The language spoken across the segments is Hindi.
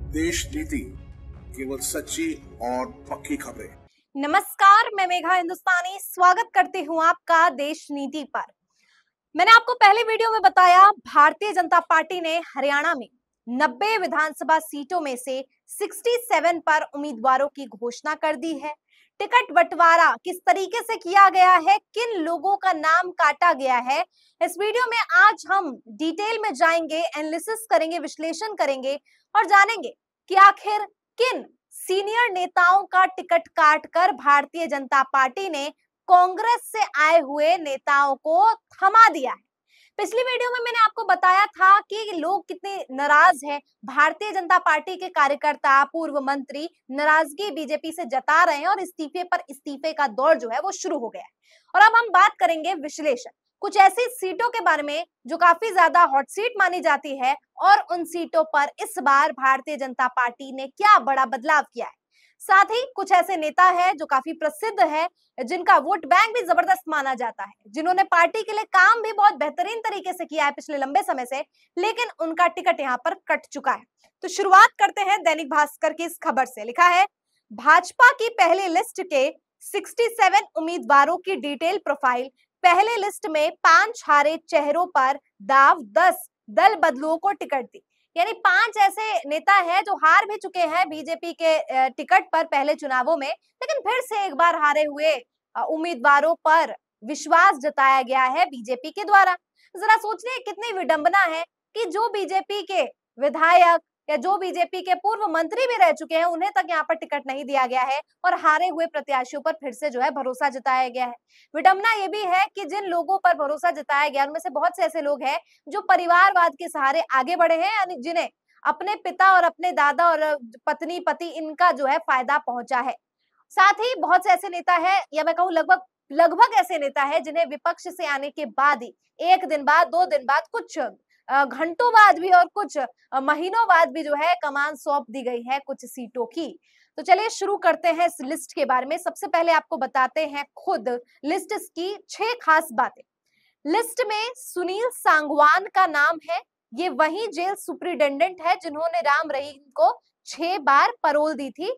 देश नीति, केवल सच्ची और पक्की खबरें। नमस्कार, मैं मेघा हिंदुस्तानी स्वागत करती हूँ आपका देश नीति पर। मैंने आपको पहले वीडियो में बताया, भारतीय जनता पार्टी ने हरियाणा में 90 विधानसभा सीटों में से 67 पर उम्मीदवारों की घोषणा कर दी है। टिकट बंटवारा किस तरीके से किया गया है, किन लोगों का नाम काटा गया है, इस वीडियो में आज हम डिटेल में जाएंगे, एनालिसिस करेंगे, विश्लेषण करेंगे और जानेंगे कि आखिर किन सीनियर नेताओं का टिकट काटकर भारतीय जनता पार्टी ने कांग्रेस से आए हुए नेताओं को थमा दिया है। पिछली वीडियो में मैंने आपको बताया था कि लोग कितने नाराज हैं, भारतीय जनता पार्टी के कार्यकर्ता, पूर्व मंत्री नाराजगी बीजेपी से जता रहे हैं और इस्तीफे पर इस्तीफे का दौर जो है वो शुरू हो गया है। और अब हम बात करेंगे विश्लेषण, कुछ ऐसी सीटों के बारे में जो काफी ज्यादा हॉट सीट मानी जाती है और उन सीटों पर इस बार भारतीय जनता पार्टी ने क्या बड़ा बदलाव किया है। साथ ही कुछ ऐसे नेता हैं जो काफी प्रसिद्ध है, जिनका वोट बैंक भी जबरदस्त माना जाता है, जिन्होंने पार्टी के लिए काम भी बहुत बेहतरीन तरीके से किया है पिछले लंबे समय से, लेकिन उनका टिकट यहाँ पर कट चुका है। तो शुरुआत करते हैं दैनिक भास्कर की इस खबर से। लिखा है, भाजपा की पहली लिस्ट के 67 उम्मीदवारों की डिटेल प्रोफाइल। पहले लिस्ट में 5 हारे चेहरों पर दाव, 10 दल बदलुओं को टिकट दी। यानी 5 ऐसे नेता हैं जो हार भी चुके हैं बीजेपी के टिकट पर पहले चुनावों में, लेकिन फिर से एक बार हारे हुए उम्मीदवारों पर विश्वास जताया गया है बीजेपी के द्वारा। जरा सोचने कितनी विडंबना है कि जो बीजेपी के विधायक या जो बीजेपी के पूर्व मंत्री भी रह चुके हैं, उन्हें तक यहाँ पर टिकट नहीं दिया गया है और हारे हुए प्रत्याशियों पर फिर से जो है भरोसा जताया गया है। विडंबना ये भी है कि जिन लोगों पर भरोसा जताया गया उनमें से बहुत से ऐसे लोग हैं जो परिवारवाद के सहारे आगे बढ़े हैं, यानी जिन्हें अपने पिता और अपने दादा और पत्नी पति इनका जो है फायदा पहुंचा है। साथ ही बहुत से ऐसे नेता है, या मैं कहूँ लगभग ऐसे नेता है जिन्हें विपक्ष से आने के बाद ही, एक दिन बाद, 2 दिन बाद, कुछ घंटों बाद भी और कुछ महीनों बाद भी जो है कमान सौंप दी गई है कुछ सीटों की। तो चलिए शुरू करते हैं इस लिस्ट के बारे में। सबसे पहले आपको बताते हैं खुद लिस्ट की 6 खास बातें। लिस्ट में सुनील सांगवान का नाम है। ये वही जेल सुप्रिंटेंडेंट है जिन्होंने राम रहीम को 6 बार पैरोल दी थी।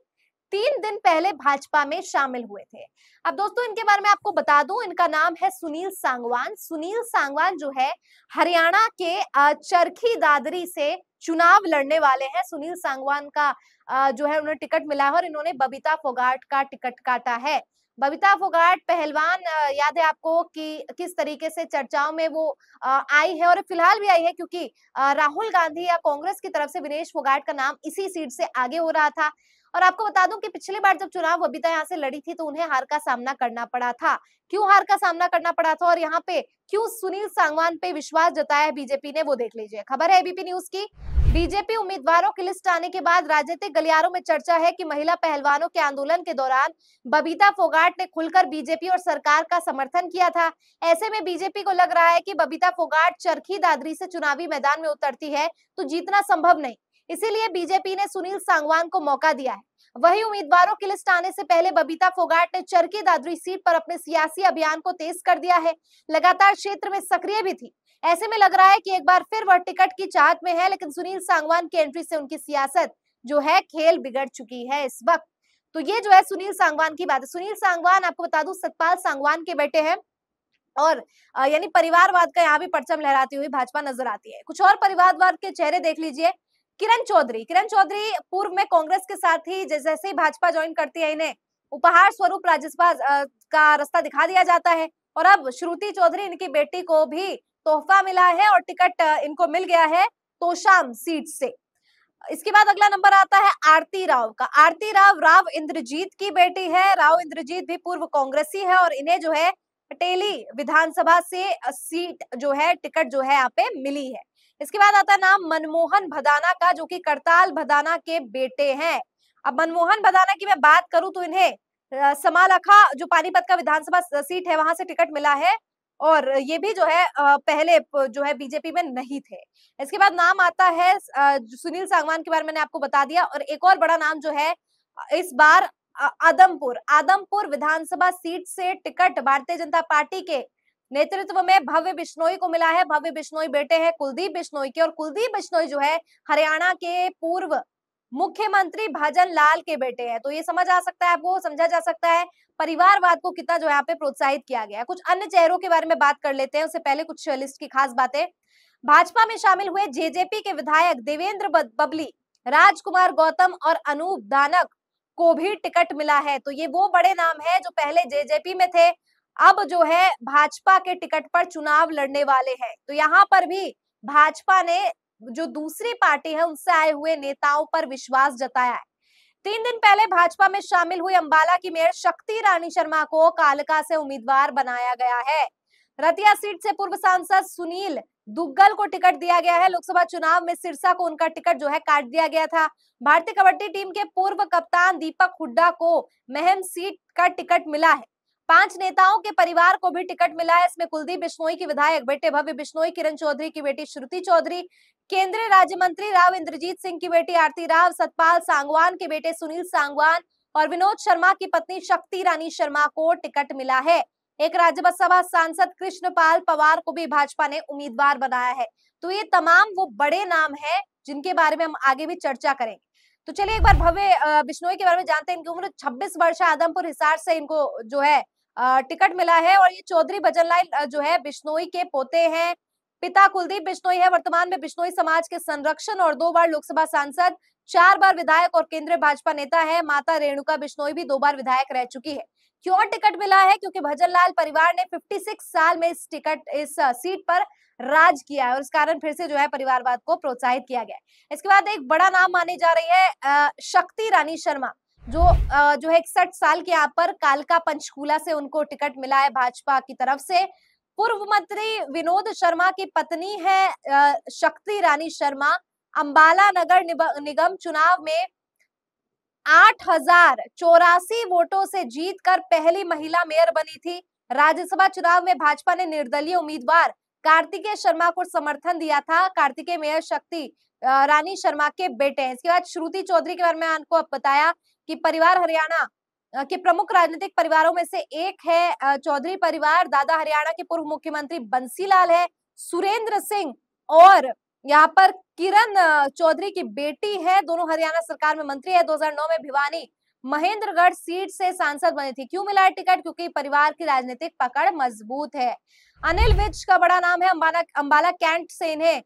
3 दिन पहले भाजपा में शामिल हुए थे। अब दोस्तों इनके बारे में आपको बता दूं, इनका नाम है सुनील सांगवान। सुनील सांगवान जो है हरियाणा के चरखी दादरी से चुनाव लड़ने वाले हैं। सुनील सांगवान का जो है उन्हें टिकट मिला है और इन्होंने बबीता फोगाट का टिकट काटा है। बबीता फोगाट पहलवान, याद है आपको कि किस तरीके से चर्चाओं में वो आई है और फिलहाल भी आई है, क्योंकि राहुल गांधी या कांग्रेस की तरफ से विनेश फोगाट का नाम इसी सीट से आगे हो रहा था। और आपको बता दूं कि पिछली बार जब चुनाव बबीता यहाँ से लड़ी थी तो उन्हें हार का सामना करना पड़ा था। क्यों हार का सामना करना पड़ा था और यहाँ पे क्यों सुनील सांगवान पे विश्वास जताया है बीजेपी ने, वो देख लीजिए। खबर है एबीपी न्यूज की। बीजेपी उम्मीदवारों की लिस्ट आने के बाद राजनीतिक गलियारों में चर्चा है कि महिला पहलवानों के आंदोलन के दौरान बबीता फोगाट ने खुलकर बीजेपी और सरकार का समर्थन किया था। ऐसे में बीजेपी को लग रहा है कि बबीता फोगाट चरखी दादरी से चुनावी मैदान में उतरती है तो जीतना संभव नहीं, इसीलिए बीजेपी ने सुनील सांगवान को मौका दिया है। वही उम्मीदवारों की लिस्ट आने से पहले बबीता फोगाट ने चरखी दादरी सीट पर अपने सियासी अभियान को तेज कर दिया है। लगातार क्षेत्र में सक्रिय भी थी। ऐसे में लग रहा है कि एक बार फिर वह टिकट की चाहत में है, लेकिन सुनील सांगवान की एंट्री से उनकी सियासत जो है खेल बिगड़ चुकी है इस वक्त। तो ये जो है सुनील सांगवान की बात है। सुनील सांगवान आपको बता दूं सतपाल सांगवान के बेटे हैं और यानी परिवारवाद का यहाँ भी परचम लहराती हुई भाजपा नजर आती है। कुछ और परिवारवाद के चेहरे देख लीजिए। किरण चौधरी पूर्व में कांग्रेस के साथ ही जैसे ही भाजपा ज्वाइन करती है, इन्हें उपहार स्वरूप राज्यसभा का रास्ता दिखा दिया जाता है और अब श्रुति चौधरी, इनकी बेटी को भी तोहफा मिला है और टिकट इनको मिल गया है तोशाम सीट से। इसके बाद अगला नंबर आता है आरती राव का। आरती राव इंद्रजीत की बेटी है। राव इंद्रजीत भी पूर्व कांग्रेसी है और इन्हें जो है पटेली विधानसभा से सीट जो है, टिकट जो है यहाँ पे मिली है। इसके बाद आता है नाम मनमोहन भदाना का, जो कि करताल भदाना के बेटे हैं। अब मनमोहन भदाना की मैं बात करूं तो इन्हें समालखा जो पानीपत का विधानसभा सीट है वहां से टिकट मिला है और ये भी जो है पहले जो है बीजेपी में नहीं थे। इसके बाद नाम आता है सुनील सांगवान के बारे में मैंने आपको बता दिया और एक और बड़ा नाम जो है इस बार आदमपुर विधानसभा सीट से टिकट भारतीय जनता पार्टी के नेतृत्व में भव्य बिश्नोई को मिला है। भव्य बिश्नोई बेटे हैं कुलदीप बिश्नोई के और कुलदीप बिश्नोई जो है हरियाणा के पूर्व मुख्यमंत्री भजन लाल के बेटे हैं। तो ये समझ आ सकता है आपको, समझा जा सकता है परिवारवाद को कितना जो यहाँ पे प्रोत्साहित किया गया है। कुछ अन्य चेहरों के बारे में बात कर लेते हैं, उससे पहले कुछ लिस्ट की खास बातें। भाजपा में शामिल हुए जेजेपी के विधायक देवेंद्र बबली, राजकुमार गौतम और अनूप दानक को भी टिकट मिला है। तो ये वो बड़े नाम है जो पहले जेजेपी में थे, अब जो है भाजपा के टिकट पर चुनाव लड़ने वाले हैं। तो यहाँ पर भी भाजपा ने जो दूसरी पार्टी है उनसे आए हुए नेताओं पर विश्वास जताया है। 3 दिन पहले भाजपा में शामिल हुई अंबाला की मेयर शक्ति रानी शर्मा को कालका से उम्मीदवार बनाया गया है। रतिया सीट से पूर्व सांसद सुनील दुग्गल को टिकट दिया गया है। लोकसभा चुनाव में सिरसा को उनका टिकट जो है काट दिया गया था। भारतीय कबड्डी टीम के पूर्व कप्तान दीपक हुड्डा को महम सीट का टिकट मिला है। 5 नेताओं के परिवार को भी टिकट मिला है। इसमें कुलदीप बिश्नोई के विधायक बेटे भव्य बिश्नोई, किरण चौधरी की बेटी श्रुति चौधरी, केंद्रीय राज्य मंत्री राव इंद्रजीत सिंह की बेटी आरती राव, सतपाल सांगवान के बेटे सुनील सांगवान और विनोद शर्मा की पत्नी शक्ति रानी शर्मा को टिकट मिला है। एक राज्यसभा सांसद कृष्णपाल पवार को भी भाजपा ने उम्मीदवार बनाया है। तो ये तमाम वो बड़े नाम हैं जिनके बारे में हम आगे भी चर्चा करेंगे। तो चलिए एक बार भव्य बिश्नोई के बारे में जानते हैं। इनकी उम्र 26 वर्ष है। आदमपुर हिसार से इनको जो है टिकट मिला है और ये चौधरी भजनलाल जो है बिश्नोई के पोते हैं। पिता कुलदीप बिश्नोई है, वर्तमान में बिश्नोई समाज के संरक्षण और 2 बार लोकसभा सांसद, 4 बार विधायक और केंद्रीय भाजपा नेता है। माता रेणुका बिश्नोई भी 2 बार विधायक रह चुकी है। क्यों टिकट मिला है? क्योंकि भजनलाल परिवार ने 56 साल में इस सीट पर राज किया है और इस कारण फिर से जो है परिवारवाद को प्रोत्साहित किया गया है। इसके बाद एक बड़ा नाम मानी जा रही है शक्ति रानी शर्मा, जो है 61 साल के यहाँ पर कालका पंचकूला से उनको टिकट मिला है भाजपा की तरफ से। पूर्व मंत्री विनोद शर्मा की पत्नी है शक्ति रानी शर्मा। अंबाला नगर निगम चुनाव में 8,084 वोटों से जीतकर पहली महिला मेयर बनी थी। राज्यसभा चुनाव में भाजपा ने निर्दलीय उम्मीदवार कार्तिकेय शर्मा को समर्थन दिया था। कार्तिकेय मेयर शक्ति रानी शर्मा के बेटे हैं। इसके बाद श्रुति चौधरी के बारे में आपको बताया कि परिवार हरियाणा के प्रमुख राजनीतिक परिवारों में से एक है चौधरी परिवार। दादा हरियाणा के पूर्व मुख्यमंत्री बंसीलाल है। सुरेंद्र सिंह और यहाँ पर किरण चौधरी की बेटी है, दोनों हरियाणा सरकार में मंत्री है। 2009 में भिवानी महेंद्रगढ़ सीट से सांसद बनी थी। क्यों मिला है टिकट? क्योंकि परिवार की राजनीतिक पकड़ मजबूत है। अनिल विज का बड़ा नाम है। अंबाला कैंट से इन्हें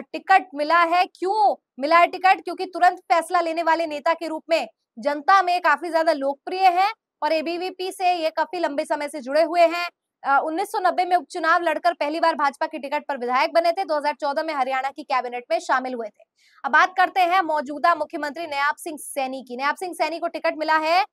टिकट मिला है। क्यों मिला है टिकट? क्योंकि तुरंत फैसला लेने वाले नेता के रूप में जनता में काफी ज्यादा लोकप्रिय है और एबीवीपी से ये काफी लंबे समय से जुड़े हुए हैं। 1990 में उपचुनाव लड़कर पहली बार भाजपा की टिकट पर विधायक बने थे। 2014 में हरियाणा की कैबिनेट में शामिल हुए थे। अब बात करते हैं मौजूदा मुख्यमंत्री नयाब सिंह सैनी की। नयाब सिंह सैनी को टिकट मिला है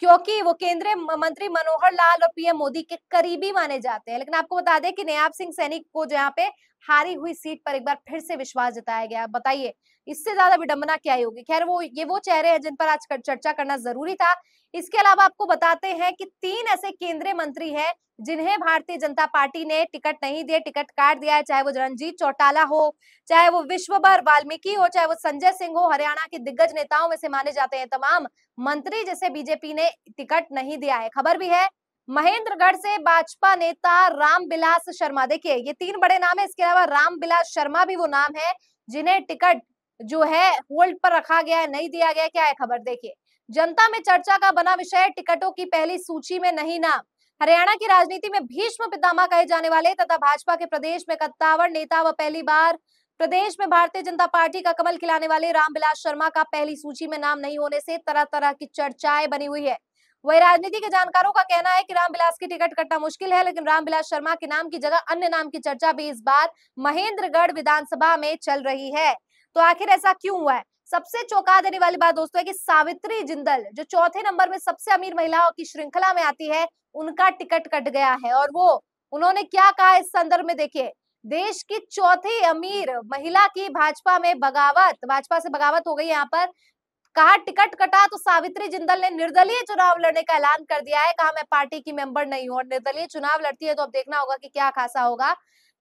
क्योंकि वो केंद्रीय मंत्री मनोहर लाल और पीएम मोदी के करीबी माने जाते हैं। लेकिन आपको बता दें कि नयाब सिंह सैनी को जहाँ पे हारी हुई सीट पर एक बार फिर से विश्वास जताया गया। बताइए इससे ज्यादा विडंबना क्या होगी। खैर ये वो चेहरे हैं जिन पर आज चर्चा करना जरूरी था। इसके अलावा आपको बताते हैं कि 3 ऐसे केंद्रीय मंत्री हैं जिन्हें भारतीय जनता पार्टी ने टिकट नहीं दिए, टिकट काट दिया है। चाहे वो रणजीत चौटाला हो, चाहे वो विश्वभर वाल्मीकि हो, चाहे वो संजय सिंह हो। हरियाणा के दिग्गज नेताओं में से माने जाते हैं तमाम मंत्री जिसे बीजेपी ने टिकट नहीं दिया है। खबर भी है महेंद्रगढ़ से भाजपा नेता रामविलास शर्मा। देखिए ये 3 बड़े नाम है। इसके अलावा रामविलास शर्मा भी वो नाम है जिन्हें टिकट जो है होल्ड पर रखा गया है, नहीं दिया गया। क्या है खबर? देखिए जनता में चर्चा का बना विषय टिकटों की पहली सूची में नहीं नाम। हरियाणा की राजनीति में भीष्म पितामह कहे जाने वाले तथा भाजपा के प्रदेश में कद्दावर नेता व पहली बार प्रदेश में भारतीय जनता पार्टी का कमल खिलाने वाले रामविलास शर्मा का पहली सूची में नाम नहीं होने से तरह तरह की चर्चाएं बनी हुई है। वही राजनीति के जानकारों का कहना है कि रामविलास की टिकट कटना मुश्किल है, लेकिन रामविलास शर्मा के नाम की जगह अन्य नाम की चर्चा भी इस बार महेंद्रगढ़ विधानसभा में चल रही है। तो आखिर ऐसा क्यों हुआ है? सबसे चौंका देने वाली बात दोस्तों है कि सावित्री जिंदल जो चौथे नंबर में सबसे अमीर महिलाओं की श्रृंखला में आती है, उनका टिकट कट गया है। और वो उन्होंने क्या कहा इस संदर्भ में देखिए, देश की चौथी अमीर महिला की भाजपा से बगावत हो गई। यहाँ पर कहा टिकट कटा तो सावित्री जिंदल ने निर्दलीय चुनाव लड़ने का ऐलान कर दिया है। कहा मैं पार्टी की मेंबर नहीं हूं और निर्दलीय चुनाव लड़ती है तो अब देखना होगा कि क्या खासा होगा।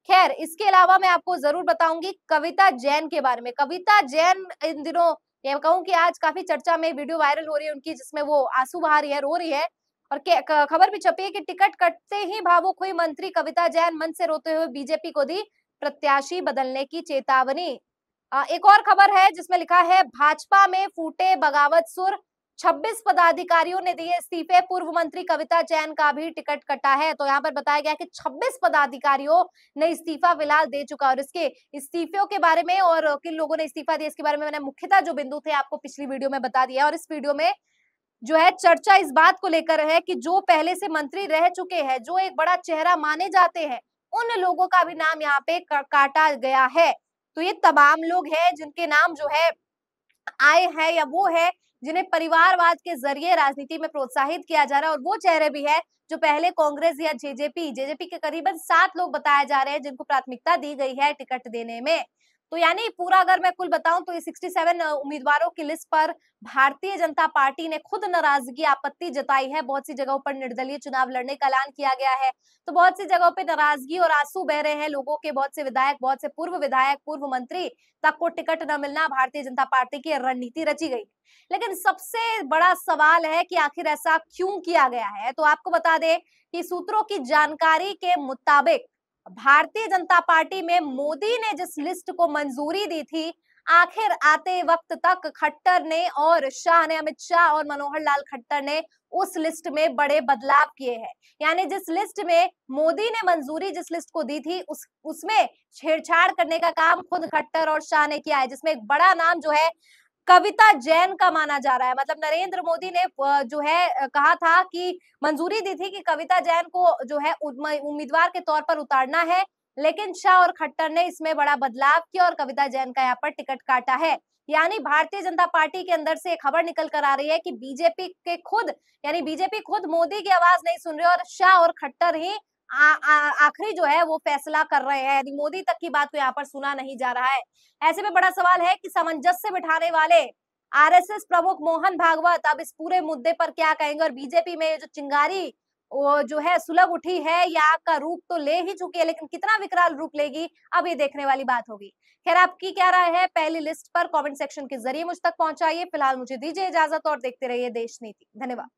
खैर इसके अलावा मैं आपको जरूर बताऊंगी कविता जैन के बारे में। कविता जैन इन दिनों ये कहूं कि आज काफी चर्चा में वीडियो वायरल हो रही है उनकी, जिसमें वो आंसू बहा रही है, रो रही है और खबर भी छपी है कि टिकट कटते ही भावुक हुई मंत्री कविता जैन मन से रोते हुए बीजेपी को दी प्रत्याशी बदलने की चेतावनी। एक और खबर है जिसमें लिखा है भाजपा में फूटे बगावत सुर, 26 पदाधिकारियों ने दिए इस्तीफे, पूर्व मंत्री कविता जैन का भी टिकट कटा है। तो यहाँ पर बताया गया कि 26 पदाधिकारियों ने इस्तीफा फिलहाल दे चुका। और इसके इस्तीफों के बारे में और किन लोगों ने इस्तीफा दिया इसके बारे में मैंने मुख्यतः जो बिंदु थे आपको पिछली वीडियो में बता दिया। और इस वीडियो में जो है चर्चा इस बात को लेकर है कि जो पहले से मंत्री रह चुके हैं, जो एक बड़ा चेहरा माने जाते हैं, उन लोगों का भी नाम यहाँ पे काटा गया है। तो ये तमाम लोग हैं जिनके नाम जो है आए हैं या वो है जिन्हें परिवारवाद के जरिए राजनीति में प्रोत्साहित किया जा रहा है। और वो चेहरे भी है जो पहले कांग्रेस या जेजेपी के करीबन 7 लोग बताए जा रहे हैं जिनको प्राथमिकता दी गई है टिकट देने में। तो यानी पूरा अगर मैं कुल बताऊं तो ये 67 उम्मीदवारों की लिस्ट पर भारतीय जनता पार्टी ने खुद नाराजगी, आपत्ति जताई है। बहुत सी जगहों पर निर्दलीय चुनाव लड़ने का ऐलान किया गया है। तो बहुत सी जगहों पे नाराजगी और आंसू बह रहे हैं लोगों के। बहुत से विधायक, बहुत से पूर्व विधायक, पूर्व मंत्री तक को टिकट न मिलना, भारतीय जनता पार्टी की रणनीति रची गई। लेकिन सबसे बड़ा सवाल है कि आखिर ऐसा क्यों किया गया है। तो आपको बता दें कि सूत्रों की जानकारी के मुताबिक भारतीय जनता पार्टी में मोदी ने जिस लिस्ट को मंजूरी दी थी, आखिर आते वक्त तक खट्टर ने और शाह ने, अमित शाह और मनोहर लाल खट्टर ने उस लिस्ट में बड़े बदलाव किए हैं। यानी जिस लिस्ट में मोदी ने मंजूरी जिस लिस्ट को दी थी उसमें छेड़छाड़ करने का काम खुद खट्टर और शाह ने किया है, जिसमें एक बड़ा नाम जो है कविता जैन का माना जा रहा है। मतलब नरेंद्र मोदी ने जो है कहा था कि मंजूरी दी थी कि कविता जैन को जो है उम्मीदवार के तौर पर उतारना है, लेकिन शाह और खट्टर ने इसमें बड़ा बदलाव किया और कविता जैन का यहाँ पर टिकट काटा है। यानी भारतीय जनता पार्टी के अंदर से खबर निकल कर आ रही है कि बीजेपी खुद मोदी की आवाज नहीं सुन रही और शाह और खट्टर ही आखिरी जो है वो फैसला कर रहे हैं। यदि मोदी तक की बात को यहाँ पर सुना नहीं जा रहा है। ऐसे में बड़ा सवाल है कि सामंजस्य बिठाने वाले आरएसएस प्रमुख मोहन भागवत अब इस पूरे मुद्दे पर क्या कहेंगे। और बीजेपी में जो चिंगारी वो जो है सुलग उठी है या आग का रूप तो ले ही चुकी है, लेकिन कितना विकराल रूप लेगी अब ये देखने वाली बात होगी। खैर, आपकी क्या राय है पहली लिस्ट पर कमेंट सेक्शन के जरिए मुझ तक पहुंचाइए। फिलहाल मुझे दीजिए इजाजत और देखते रहिए देश नीति। धन्यवाद।